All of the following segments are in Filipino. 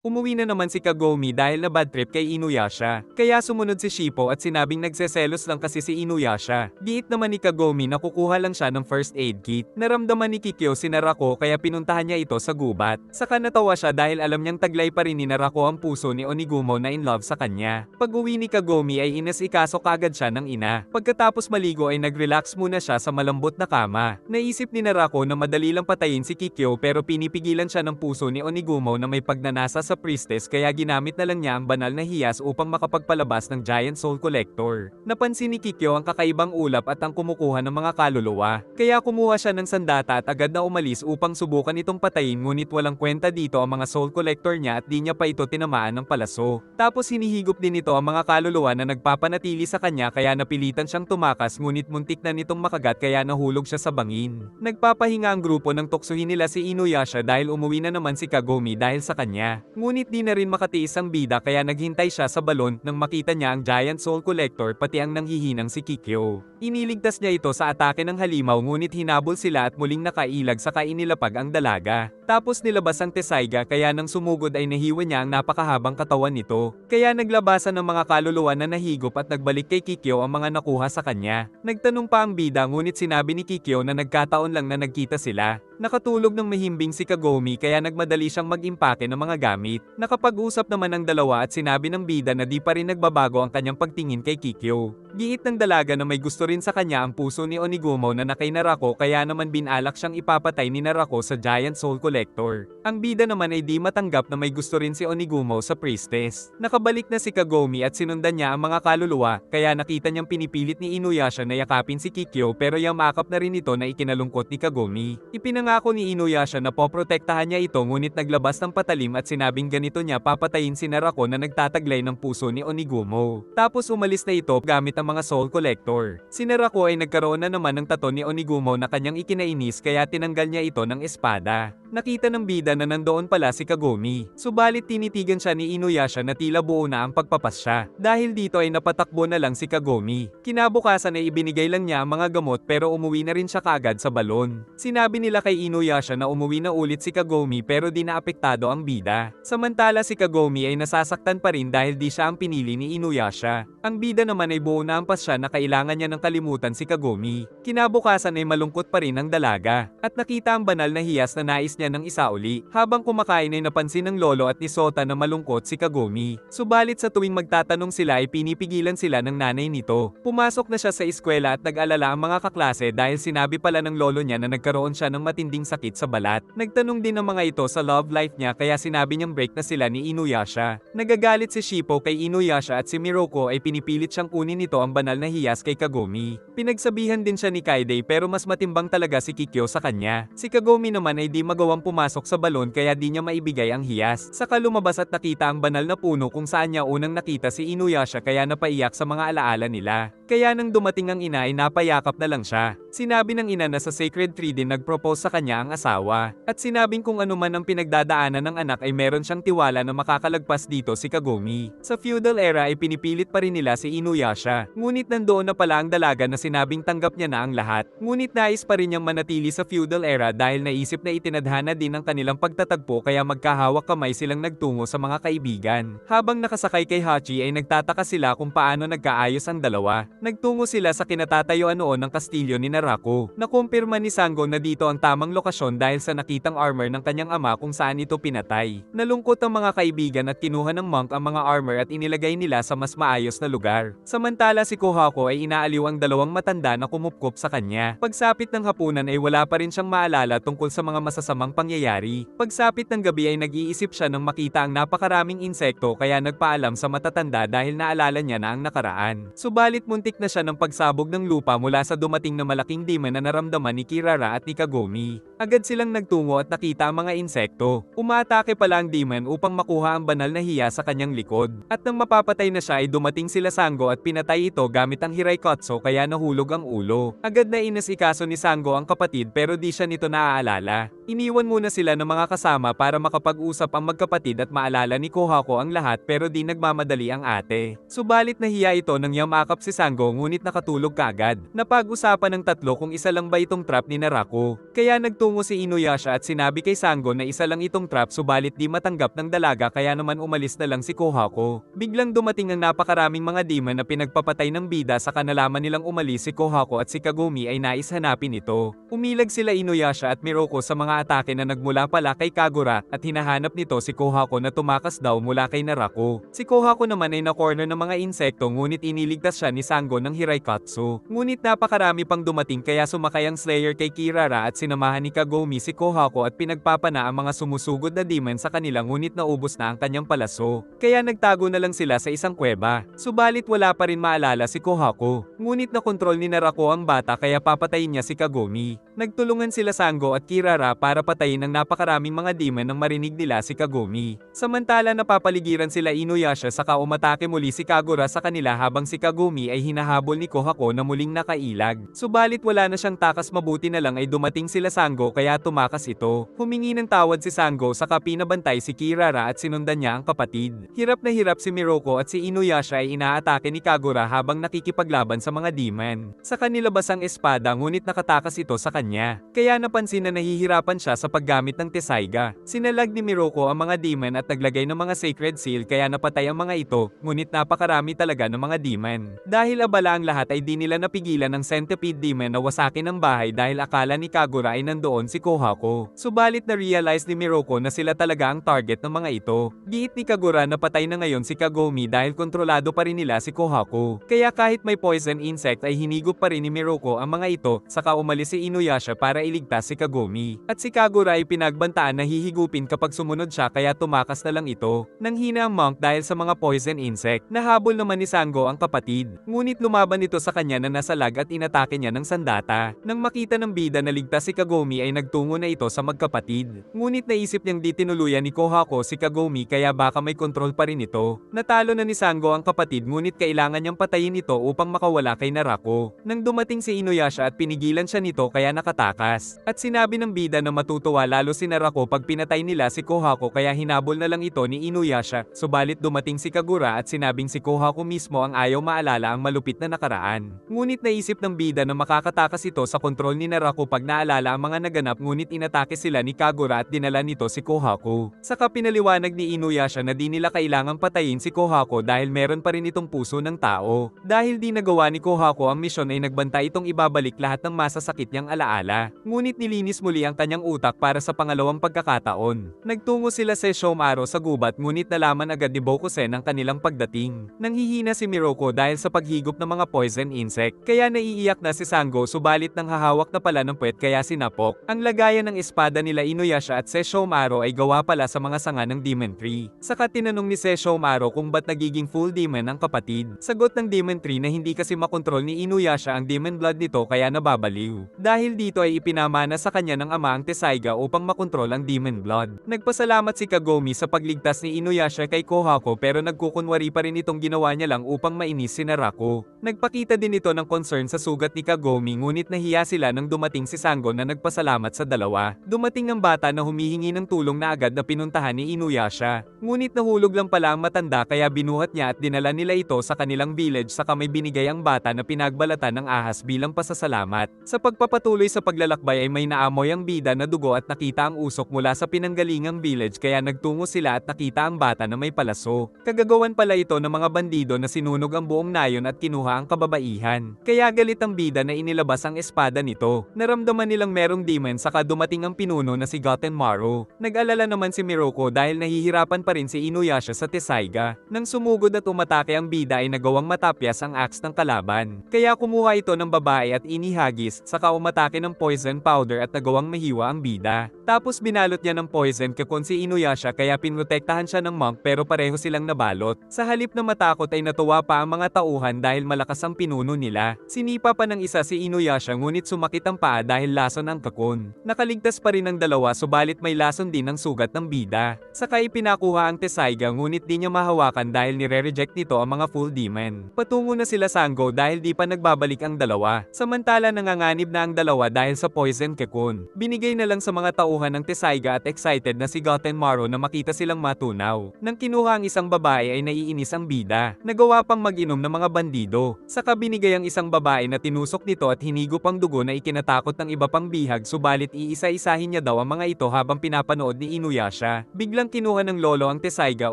Umuwi na naman si Kagome dahil na bad trip kay Inuyasha. Kaya sumunod si Shippo at sinabing nagseselos lang kasi si Inuyasha. Giit naman ni Kagome na kukuha lang siya ng first aid kit. Naramdaman ni Kikyo si Narako kaya pinuntahan niya ito sa gubat. Saka natawa siya dahil alam niyang taglay pa rin ni Narako ang puso ni Onigumo na in love sa kanya. Pag-uwi ni Kagome ay inasikaso kaagad siya ng ina. Pagkatapos maligo ay nag-relax muna siya sa malambot na kama. Naisip ni Narako na madali lang patayin si Kikyo pero pinipigilan siya ng puso ni Onigumo na may pagnanasa sa priestess kaya ginamit na lang niya ang banal na hiyas upang makapagpalabas ng Giant Soul Collector. Napansin ni Kikyo ang kakaibang ulap at ang kumukuha ng mga kaluluwa. Kaya kumuha siya ng sandata at agad na umalis upang subukan itong patayin ngunit walang kwenta dito ang mga Soul Collector niya at di niya pa ito tinamaan ng palaso. Tapos hinihigop din ito ang mga kaluluwa na nagpapanatili sa kanya kaya napilitan siyang tumakas ngunit muntik na nitong makagat kaya nahulog siya sa bangin. Nagpapahinga ang grupo nang tuksuhin nila si Inuyasha dahil umuwi na naman si Kagome dahil sa kanya. Ngunit di na rin makatiis ang bida kaya naghintay siya sa balon nang makita niya ang Giant Soul Collector pati ang nanghihinang si Kikyo. Iniligtas niya ito sa atake ng halimaw ngunit hinabol sila at muling nakailag saka inilapag ang dalaga. Tapos nilabas ang Tesaiga kaya nang sumugod ay nahiwa niya ang napakahabang katawan nito. Kaya naglabasan ng mga kaluluwa na nahigop at nagbalik kay Kikyo ang mga nakuha sa kanya. Nagtanong pa ang bida ngunit sinabi ni Kikyo na nagkataon lang na nagkita sila. Nakatulog ng mahimbing si Kagome kaya nagmadali siyang mag-impake ng mga gamit. Nakapag-usap naman ang dalawa at sinabi ng bida na di pa rin nagbabago ang kanyang pagtingin kay Kikyo. Giit ng dalaga na may gusto rin sa kanya ang puso ni Onigumo na nakay Narako kaya naman binalak siyang ipapatay ni Narako sa Giant Soul Collector. Ang bida naman ay di matanggap na may gusto rin si Onigumo sa priestess. Nakabalik na si Kagome at sinundan niya ang mga kaluluwa kaya nakita niyang pinipilit ni Inuyasha na yakapin si Kikyo pero yamakap na rin ito na ikinalungkot ni Kagome. Ipinangako ni Inuyasha na poprotektahan niya ito ngunit naglabas ng patalim at sinabing ganito niya papatayin si Narako na nagtataglay ng puso ni Onigumo. Tapos umalis na ito gamit ang mga Soul Collector. Si Narako ay nagkaroon na naman ng tato ni Onigumo na kanyang ikinainis kaya tinanggal niya ito ng espada. Nakita ng bida na nandoon pala si Kagome. Subalit tinitigan siya ni Inuyasha na tila buo na ang pagpapasya. Dahil dito ay napatakbo na lang si Kagome. Kinabukasan ay ibinigay lang niya ang mga gamot pero umuwi na rin siya kaagad sa balon. Sinabi nila kay Inuyasha na umuwi na ulit si Kagome pero di naapektado ang bida. Samantala si Kagome ay nasasaktan pa rin dahil di siya ang pinili ni Inuyasha. Ang bida naman ay buo na ang pasya na kailangan niya ng kalimutan si Kagome. Kinabukasan ay malungkot pa rin ang dalaga. At nakita ang banal na hiyas na nais niya ng isa uli. Habang kumakain ay napansin ng lolo at ni Sota na malungkot si Kagome. Subalit sa tuwing magtatanong sila ay pinipigilan sila ng nanay nito. Pumasok na siya sa eskwela at nag-alala ang mga kaklase dahil sinabi pala ng lolo niya na nagkaroon siya ng matinding sakit sa balat. Nagtanong din ang mga ito sa love life niya kaya sinabi niyang break na sila ni Inuyasha. Nagagalit si Shippo kay Inuyasha at si Miroko ay pinipilit siyang kunin nito ang banal na hiyas kay Kagome. Pinagsabihan din siya ni Kaide pero mas matimbang talaga si Kikyo sa kanya. Si Kagome naman ay di magawang pumasok sa balon kaya di niya maibigay ang hiyas. Saka lumabas at nakita ang banal na puno kung saan niya unang nakita si Inuyasha kaya napaiyak sa mga alaala nila. Kaya nang dumating ang ina ay napayakap na lang siya. Sinabi ng ina na sa Sacred Tree din nagpropose sa kanya ang asawa. At sinabing kung ano man ang pinagdadaanan ng anak ay meron siyang tiwala na makakalagpas dito si Kagome. Sa feudal era ay pinipilit pa rin nila si Inuyasha. Ngunit nandoon na pala ang dalaga na sinabing tanggap niya na ang lahat. Ngunit nais pa rin niyang manatili sa feudal era dahil naisip na itinadhana din ang kanilang pagtatagpo kaya magkahawak kamay silang nagtungo sa mga kaibigan. Habang nakasakay kay Hachi ay nagtataka sila kung paano nagkaayos ang dalawa. Nagtungo sila sa kinatatayuan noon ng kastilyo ni Narako. Nakumpirma ni Sango na dito ang tamang lokasyon dahil sa nakitang armor ng kanyang ama kung saan ito pinatay. Nalungkot ang mga kaibigan at kinuha ng monk ang mga armor at inilagay nila sa mas maayos na lugar. Samantala si Kohako ay inaaliw ang dalawang matanda na kumupkop sa kanya. Pagsapit ng hapunan ay wala pa rin siyang maalala tungkol sa mga masasamang pangyayari. Pagsapit ng gabi ay nag-iisip siya nang makita ang napakaraming insekto kaya nagpaalam sa matatanda dahil naalala niya na ang nakaraan. Subalit muntik na siya ng pagsabog ng lupa mula sa dumating na malaking demon na naramdaman ni Kirara at ni Kagome. Agad silang nagtungo at nakita ang mga insekto. Umaatake pala ang demon upang makuha ang banal na hiya sa kanyang likod. At nang mapapatay na siya ay dumating sila Sango at pinatay ito gamit ang Hiraikotso kaya nahulog ang ulo. Agad na inasikaso ni Sango ang kapatid pero di siya nito naaalala. Iniwan Iniwan muna sila ng mga kasama para makapag-usap ang magkapatid at maalala ni Kohako ang lahat pero di nagmamadali ang ate. Subalit nahiya ito nang yamakap si Sango ngunit nakatulog kaagad. Napag-usapan ng tatlo kung isa lang ba itong trap ni Narako. Kaya nagtungo si Inuyasha at sinabi kay Sango na isa lang itong trap subalit di matanggap ng dalaga kaya naman umalis na lang si Kohako. Biglang dumating ang napakaraming mga demon na pinagpapatay ng bida sa kanalaman nilang umalis si Kohako at si Kagumi ay nais hanapin ito. Umilag sila Inuyasha at Miroko sa mga atake na nagmula pala kay Kagura at hinahanap nito si Kohako na tumakas daw mula kay Narako. Si Kohako naman ay na-corner ng mga insekto ngunit iniligtas siya ni Sango ng Hiraikatsu. Ngunit napakarami pang dumating kaya sumakay ang Slayer kay Kirara at sinamahan ni Kagumi si Kohako at pinagpapana ang mga sumusugod na demon sa kanila ngunit naubos na ang kanyang palaso. Kaya nagtago na lang sila sa isang kuweba. Subalit wala pa rin maalala si Kohako. Ngunit nakontrol ni Narako ang bata kaya papatayin niya si Kagumi. Nagtulungan sila Sango at Kirara para patayin ang napakaraming mga demon nang marinig nila si Kagumi. Samantala napapaligiran sila Inuyasha saka umatake muli si Kagura sa kanila habang si Kagumi ay hinahabol ni Kohako na muling nakailag. Subalit wala na siyang takas mabuti na lang ay dumating sila Sango kaya tumakas ito. Humingi ng tawad si Sango saka pinabantay si Kirara at sinundan niya ang kapatid. Hirap na hirap si Miroko at si Inuyasha ay inaatake ni Kagura habang nakikipaglaban sa mga demon. Sa kanila basang espada ngunit nakatakas ito sa kanya. Kaya napansin na nahihirapan siya sa paggamit ng Tesaiga. Sinalag ni Miroko ang mga demon at naglagay ng mga sacred seal kaya napatay ang mga ito, ngunit napakarami talaga ng mga demon. Dahil abala ang lahat ay di nila napigilan ng centipede demon na wasakin ang bahay dahil akala ni Kagura ay nandoon si Kohako. Subalit na-realize ni Miroko na sila talaga ang target ng mga ito. Giit ni Kagura na patay na ngayon si Kagumi dahil kontrolado pa rin nila si Kohako. Kaya kahit may poison insect ay hinigop pa rin ni Miroko ang mga ito, saka umalis si Inuyasha para iligtas si Kagumi. At si Kagura ay pinagbantaan na hihigupin kapag sumunod siya kaya tumakas na lang ito. Nanghina ang monk dahil sa mga poison insect. Nahabol naman ni Sango ang kapatid. Ngunit lumaban ito sa kanya na nasalag at inatake niya ng sandata. Nang makita ng bida na ligtas si Kagumi ay nagtungo na ito sa magkapatid. Ngunit naisip niyang di tinuluyan ni Kohako si Kagumi kaya baka may kontrol pa rin ito. Natalo na ni Sango ang kapatid ngunit kailangan niyang patayin ito upang makawala kay Narako. Nang dumating si Inuyasha at pinigilan siya nito kaya nakatakas. At sinabi ng bida na matutuwa lalo si Narako pag pinatay nila si Kohako kaya hinabol na lang ito ni Inuyasha. Subalit dumating si Kagura at sinabing si Kohako mismo ang ayaw maalala ang malupit na nakaraan. Ngunit naisip ng bida na makakatakas ito sa kontrol ni Narako pag naalala ang mga naganap ngunit inatake sila ni Kagura at dinala nito si Kohako. Saka pinaliwanag ni Inuyasha na di nila kailangang patayin si Kohako dahil meron pa rin itong puso ng tao. Dahil di nagawa ni Kohako ang misyon ay nagbantay itong ibabalik lahat ng masasakit niyang alaala. Ngunit nilinis muli ang kanyang utak para sa pangalawang pagkakataon. Nagtungo sila sa Shomaro sa gubat ngunit nalaman agad ni Bokusen ang kanilang pagdating. Nanghihina si Miroko dahil sa paghigop ng mga poison insect. Kaya naiiyak na si Sango subalit nang hahawak na pala ng puwet kaya sinapok. Ang lagayan ng espada nila Inuyasha at Sesshomaru ay gawa pala sa mga sanga ng Demon Tree. Saka tinanong ni Sesshomaru kung ba't nagiging full demon ang kapatid. Sagot ng Demon Tree na hindi kasi makontrol ni Inuyasha ang demon blood nito kaya nababaliw. Dahil dito ay ipinamana sa kanya ng ama ang Tesaiga upang makontrol ang demon blood. Nagpasalamat si Kagumi sa pagligtas ni Inuyasha kay Kohako pero nagkukunwari pa rin itong ginawa niya lang upang mainis si Narako. Nagpakita din ito ng concern sa sugat ni Kagumi ngunit nahiya sila nang dumating si Sango na nagpasalamat sa dalawa. Dumating ang bata na humihingi ng tulong na agad na pinuntahan ni Inuyasha. Ngunit nahulog lang pala ang matanda kaya binuhat niya at dinala nila ito sa kanilang village saka may binigay ang bata na pinagbalatan ng ahas bilang pasasalamat. Sa pagpapatuloy sa paglalakbay ay may naamoy ang bida na dugo at nakita ang usok mula sa pinanggalingang village kaya nagtungo sila at nakita ang bata na may palaso. Kagagawan pala ito ng mga bandido na sinunog ang buong nayon at kinuha ang kababaihan. Kaya galit ang bida na inilabas ang espada nito. Naramdaman nilang merong demon saka dumating ang pinuno na si Gotenmaru. Nag-alala naman si Miroko dahil nahihirapan pa rin si Inuyasha sa Tesaiga. Nang sumugod at umatake ang bida ay nagawang matapyas ang axe ng kalaban. Kaya kumuha ito ng babae at inihagis saka umatake ng poison powder at nagawang mahiwa ang bida. Tapos binalot niya ng poison kakon si Inuyasha kaya pinrotektahan siya ng monk pero pareho silang nabalot. Sa halip na matakot ay natuwa pa ang mga tauhan dahil malakas ang pinuno nila. Sinipa pa ng isa si Inuyasha ngunit sumakit ang paa dahil lason ang kakon. Nakaligtas pa rin ang dalawa subalit may lason din ang sugat ng bida. Saka ipinakuha ang Tesaiga ngunit di niya mahawakan dahil nire-reject nito ang mga full demon. Patungo na sila Sango dahil di pa nagbabalik ang dalawa. Samantala nanganganib na ang dalawa dahil sa poison kakon. Binigay na lang lang sa mga tauhan ng Tesaiga at excited na si Gotenmaro na makita silang matunaw. Nang kinuha ang isang babae ay naiinis ang bida. Nagawa pang mag-inom ng mga bandido. Saka binigay ang isang babae na tinusok nito at hinigop ang dugo na ikinatakot ng iba pang bihag, subalit iisa-isahin niya daw ang mga ito habang pinapanood ni Inuyasha. Biglang kinuha ng lolo ang Tesaiga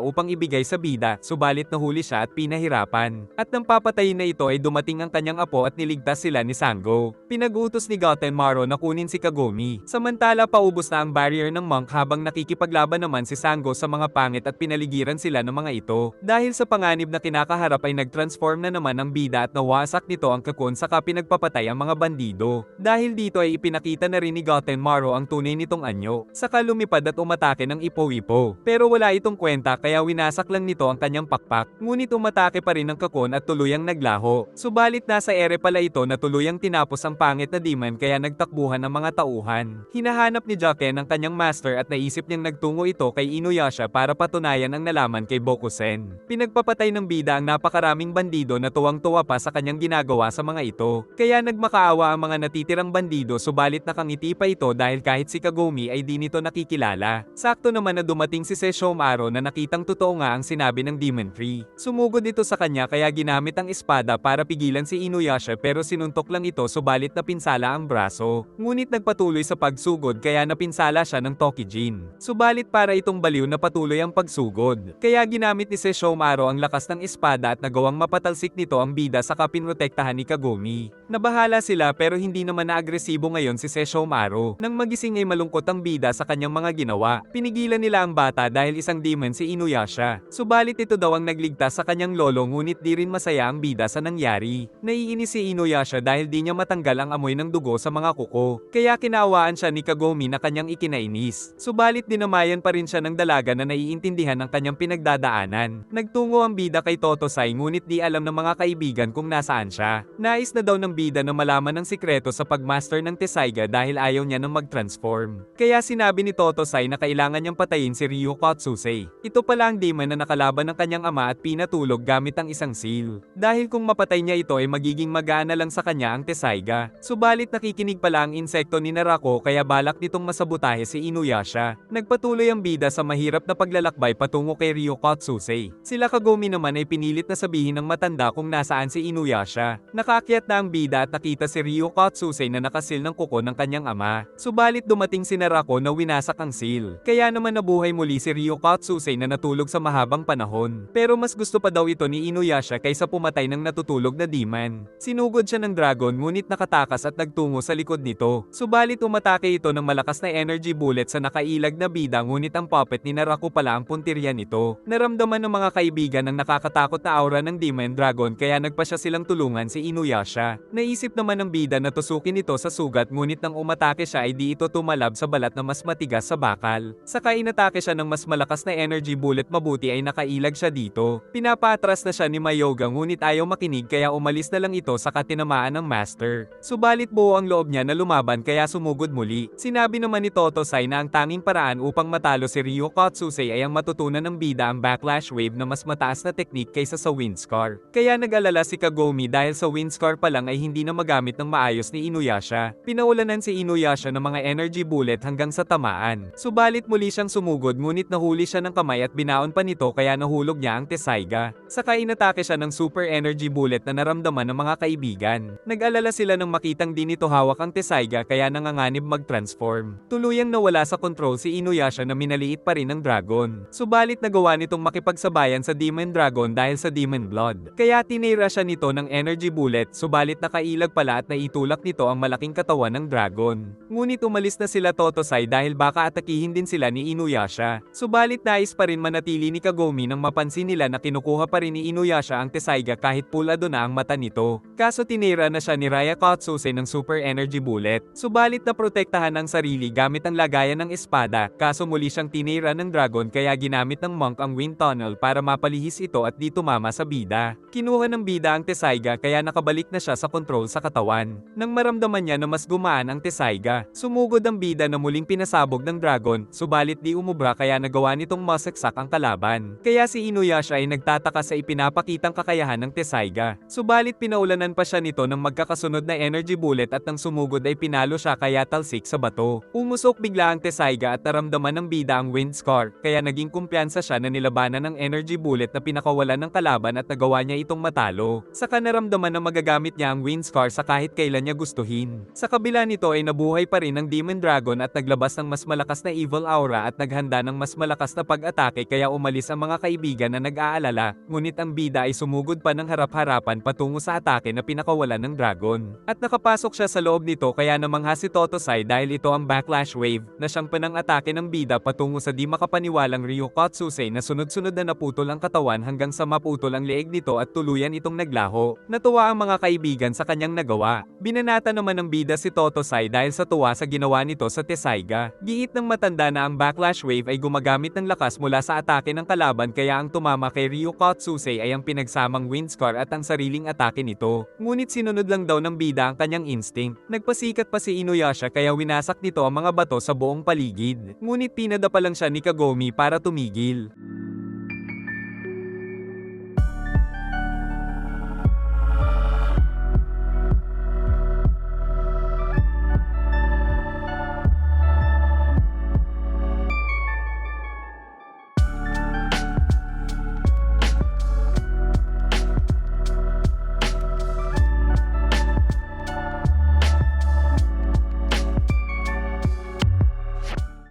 upang ibigay sa bida, subalit nahuli siya at pinahirapan. At nang papatayin na ito ay dumating ang kanyang apo at niligtas sila ni Sango. Pinag-utos ni Gotenmaro na kunin si Kagome. Samantala paubos na ang barrier ng monk habang nakikipaglaban naman si Sango sa mga pangit at pinaligiran sila ng mga ito. Dahil sa panganib na kinakaharap ay nag-transform na naman ang bida at nawasak nito ang kakon saka pinagpapatay ang mga bandido. Dahil dito ay ipinakita na rin ni Gotenmaro ang tunay nitong anyo. Saka lumipad at umatake ng Ipo-Ipo. Pero wala itong kwenta kaya winasak lang nito ang kanyang pakpak. Ngunit umatake pa rin ang kakon at tuluyang naglaho. Subalit nasa ere pala ito na tuluyang tinapos ang pangit na demon kaya nagtakbuhan ang mga tauhan. Hinahanap ni Jaken ang kanyang master at naisip niyang nagtungo ito kay Inuyasha para patunayan ang nalaman kay Bokusen. Pinagpapatay ng bida ang napakaraming bandido na tuwang-tuwa pa sa kanyang ginagawa sa mga ito. Kaya nagmakaawa ang mga natitirang bandido subalit nakangiti pa ito dahil kahit si Kagome ay di nito nakikilala. Sakto naman na dumating si Sesshomaru na nakitang totoo nga ang sinabi ng Demon Tree. Sumugod ito sa kanya kaya ginamit ang espada para pigilan si Inuyasha pero sinuntok lang ito subalit napinsala ang braso. Ngunit nagpatuloy sa pagsugod kaya napinsala siya ng Tokijin. Subalit para itong baliw na patuloy ang pagsugod. Kaya ginamit ni Sesshomaru ang lakas ng espada at nagawang mapatalsik nito ang bida sa pinrotektahan ni Kagome. Nabahala sila pero hindi naman na agresibo ngayon si Sesshomaru. Nang magising ay malungkot ang bida sa kanyang mga ginawa. Pinigilan nila ang bata dahil isang demon si Inuyasha. Subalit ito daw ang nagligtas sa kanyang lolo ngunit di rin masaya ang bida sa nangyari. Naiinis si Inuyasha dahil di niya matanggal ang amoy ng dugo sa mga kuko. Kaya kinawaan siya ni Kagome na kanyang ikinainis. Subalit dinamayan pa rin siya ng dalaga na naiintindihan ang kanyang pinagdadaanan. Nagtungo ang bida kay Totosai ngunit di alam ng mga kaibigan kung nasaan siya. Nais na daw ng bida na malaman ang sikreto sa pagmaster ng Tesaiga dahil ayaw niya nang mag-transform. Kaya sinabi ni Totosai na kailangan niyang patayin si Ryu Kotsusei. Ito pala ang demon na nakalaban ng kanyang ama at pinatulog gamit ang isang seal. Dahil kung mapatay niya ito ay magiging magaan na lang sa kanya ang Tesaiga. Subalit nakikinig pala ang insekto ni Narako kaya balak nitong masabutahe si Inuyasha. Nagpatuloy ang bida sa mahirap na paglalakbay patungo kay Ryu Kotsusei. Sila Kagome naman ay pinilit na sabihin ng matanda kung nasaan si Inuyasha. Nakaakyat na ang bida at nakita si Ryu Kotsusei na nakasil ng kuko ng kanyang ama. Subalit dumating si Narako na winasak ang seal. Kaya naman nabuhay muli si Ryu Kotsusei na natulog sa mahabang panahon. Pero mas gusto pa daw ito ni Inuyasha kaysa pumatay ng natutulog na demon. Sinugod siya ng dragon ngunit nakatakas at nagtungo sa likod nito. Subalit umatake ito ng malakas na energy bullet sa nakailag na bida ngunit ang puppet ni Narako pala ang puntirya nito. Naramdaman ng mga kaibigan ang nakakatakot na aura ng demon dragon kaya nagpa siya silang tulungan si Inuyasha. Naisip naman ng bida na tusukin ito sa sugat ngunit nang umatake siya ay di ito tumalab sa balat na mas matigas sa bakal. Saka inatake siya ng mas malakas na energy bullet, mabuti ay nakailag siya dito. Pinapatras na siya ni Mayoga ngunit ayaw makinig kaya umalis na lang ito sa tinamaan ng master. Subalit buo ang loob niya na lumaban kaya sumugod muli. Sinabi naman ni Totosai na ang tanging paraan upang matalo si Ryu Kotsusei ay ang matutunan ng bida ang backlash wave na mas mataas na teknik kaysa sa Windscar. Kaya nag-alala si Kagome dahil sa Windscar pa lang ay hindi na magamit ng maayos ni Inuyasha. Pinaulanan si Inuyasha ng mga energy bullet hanggang sa tamaan. Subalit muli siyang sumugod ngunit nahuli siya ng kamay at binaon pa nito kaya nahulog niya ang Tesaiga. Saka inatake siya ng super energy bullet na naramdaman ng mga kaibigan. Nag-alala sila nang makitang di nito hawak ang Tesaiga kaya nanganganib mag-transform. Tuluyang nawala sa control si Inuyasha na minaliit pa rin ng dragon. Subalit nagawa nitong makipagsabayan sa Demon Dragon dahil sa Demon Blood. Kaya tinira siya nito ng energy bullet subalit nakailag pala at naitulak nito ang malaking katawan ng dragon. Ngunit umalis na sila Totosai dahil baka atakihin din sila ni Inuyasha. Subalit nais pa rin manatili ni Kagome nang mapansin nila na kinukuha pa rin ni Inuyasha ang Tesaiga kahit pulado na ang mata nito. Kaso tinira na siya ni Raya Kotsusei ng super energy bullet. Subalit naprotektahan ang sarili gamit ang lagayan ng espada, kaso muli siyang tinira ng dragon kaya ginamit ng monk ang wind tunnel para mapalihis ito at di tumama sa bida. Kinuha ng bida ang Tesaiga kaya nakabalik na siya sa control sa katawan. Nang maramdaman niya na mas gumaan ang Tesaiga, sumugod ang bida na muling pinasabog ng dragon, subalit di umubra kaya nagawa nitong masaksak ang kalaban. Kaya si Inuyasha ay nagtataka sa ipinapakitang kakayahan ng Tesaiga. Subalit pinaulanan pa siya nito ng magkakasunod na energy bullet at nang sumugod ay pinalo siya kaya talsik sa bato. ito. Umusok bigla ang Tessaiga at naramdaman ng bida ang wind scar, kaya naging kumpiyansa siya na nilabanan ng energy bullet na pinakawalan ng kalaban at nagawa niya itong matalo. Saka naramdaman na magagamit niya ang wind scar sa kahit kailan niya gustuhin. Sa kabila nito ay nabuhay pa rin ang Demon Dragon at naglabas ng mas malakas na evil aura at naghanda ng mas malakas na pag-atake kaya umalis ang mga kaibigan na nag-aalala, ngunit ang bida ay sumugod pa ng harap-harapan patungo sa atake na pinakawalan ng dragon. At nakapasok siya sa loob nito kaya namangha si Totosai dahil ito ang backlash wave na siyang panang-atake ng bida patungo sa di makapaniwalang Ryukotsusei na sunod-sunod na naputol ang katawan hanggang sa maputol ang leeg nito at tuluyan itong naglaho. Natuwa ang mga kaibigan sa kanyang nagawa. Binanata naman ng bida si Totosai dahil sa tuwa sa ginawa nito sa Tessaiga. Giit ng matanda na ang backlash wave ay gumagamit ng lakas mula sa atake ng kalaban kaya ang tumama kay Ryukotsusei ay ang pinagsamang wind scar at ang sariling atake nito. Ngunit sinunod lang daw ng bida ang kanyang instinct. Nagpasikat pa si Inuyasha kaya winasak nito ang mga bato sa buong paligid. Ngunit pinada pa lang siya ni Kagome para tumigil.